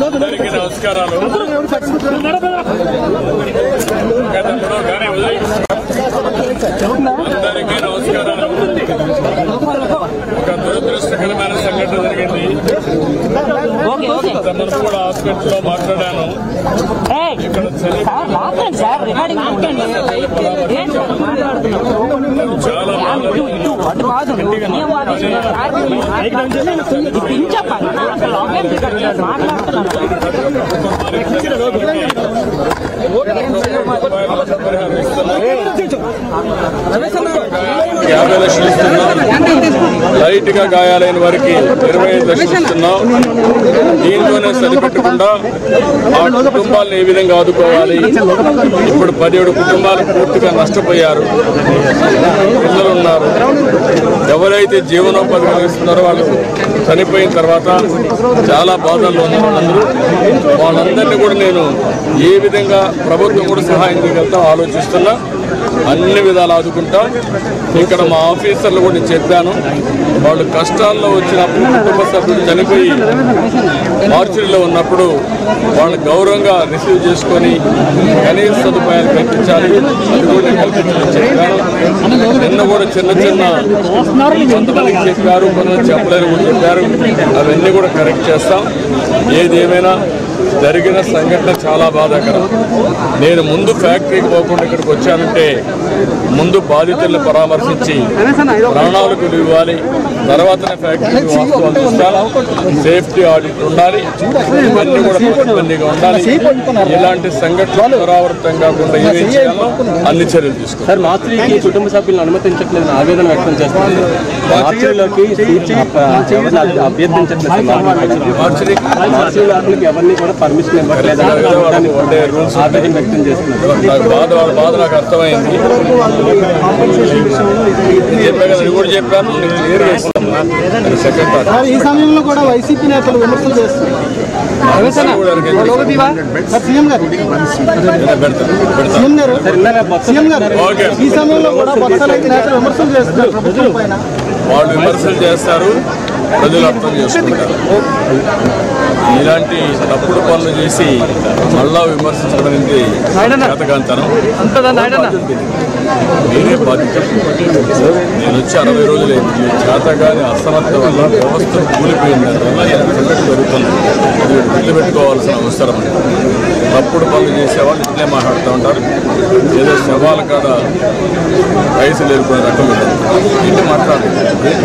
అందరికీ నమస్కారాలు. అందరికీ నమస్కారాలు. ఒక దురదృష్టకరమైన సంఘటన జరిగింది. తమను కూడా హాస్పిటల్లో మాట్లాడాను. ఇక్కడ చాలా లైట్ గా గాయాలైన వారికి 25 లక్షలు ఇస్తున్నాం. దీంతోనే సరిపెట్టకుండా ఆ కుటుంబాలను ఏ విధంగా ఆదుకోవాలి. ఇప్పుడు 17 కుటుంబాలు పూర్తిగా నష్టపోయారు. పిల్లలు ఉన్నారు. ఎవరైతే జీవనోపాధి కలిగిస్తున్నారో వాళ్ళు చనిపోయిన తర్వాత చాలా బాధల్లో ఉన్నారు. వాళ్ళందరినీ కూడా నేను ఏ విధంగా ప్రభుత్వం కూడా సహాయం చేయగలుగుతాం ఆలోచిస్తున్నా. అన్ని విధాలు ఆదుకుంటాం. ఇక్కడ మా ఆఫీసర్లు కూడా చెప్పాను. వాళ్ళు కష్టాల్లో వచ్చినప్పుడు కుటుంబ సభ్యులు చనిపోయి మార్చిలో ఉన్నప్పుడు వాళ్ళు గౌరవంగా రిసీవ్ చేసుకొని కనీస సదుపాయాలు కల్పించాలి. అది కూడా కల్పించమని చెప్పాను. నిన్న కూడా చిన్న చిన్న కొంతమందికి చెప్పారు, కొంతమంది చెప్పలేని కూడా చెప్పారు. అవన్నీ కూడా కరెక్ట్ చేస్తాం. ఏదేమైనా జరిగిన సంఘటన చాలా బాధాకరం. నేను ముందు ఫ్యాక్టరీకి పోకుండా ఇక్కడికి వచ్చానంటే ముందు బాధితులను పరామర్శించి ప్రాణాలకు ఇవ్వాలి. తర్వాతనే ఫ్యాక్టరీకి వాస్తవాలు చూస్తాను. సేఫ్టీ ఆడిట్ ఉండాలి. ఇవన్నీ కూడా పకడ్బందీగా ఉండాలి. ఇలాంటి సంఘటనలు పునరావృతం కాకుండా ఏమేం చేయాలో అన్ని చర్యలు తీసుకోవాలి. మార్చికి కుటుంబ సభ్యులను అనుమతించట్లేదు ఆవేదన వ్యక్తం చేస్తున్నారు. మార్చిలోకి అభ్యర్థించట్లేదు. మార్చిలోకి ఎవరిని కూడా పర్మిషన్ ఇవ్వట్లేదు. ఆవేదన వ్యక్తం చేస్తున్నారు. బాధ నాకు అర్థమైంది. కూడా చెప్పాను. ఈ సమయంలో కూడా వైసీపీ నేతలు విమర్శలు చేస్తున్నారు. ఈ సమయంలో కూడా నేతలు విమర్శలు చేస్తున్నారు ప్రభుత్వం పైన. వాళ్ళు విమర్శలు చేస్తారు, ప్రజలు అర్థం చేసుకుంటారు. ఇలాంటి తప్పుడు పనులు చేసి మళ్ళా విమర్శించడం అనేది చేతకాంతనం. నేనే బాధ్యత. నేను వచ్చి 60 రోజులైంది. చేతగాని అసమర్థ వల్ల వ్యవస్థ కూలిపోయింది. సంఘటన జరుగుతుంది. అది గుర్తు పెట్టుకోవాల్సిన అవసరం. తప్పుడు పనులు చేసేవాళ్ళు ఇట్లే మాట్లాడుతూ ఉంటారు. ఏదో శవాల కాడ వయసులు వెళ్ళిపోయిన రకం ఏంటి మాట్లాడాలి.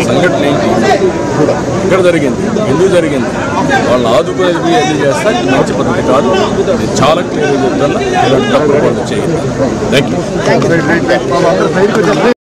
సంఘటన ఏంటి, ఇక్కడ జరిగింది, ఎందుకు జరిగింది, వాళ్ళని ఆదుకునేది ఎందుకు చేస్తా. మంచి పద్ధతి కాదు. నేను చాలా క్లియర్గా చెప్తున్నా. ఇలాంటి తప్పుడు పనులు చేయాలి. Thank you.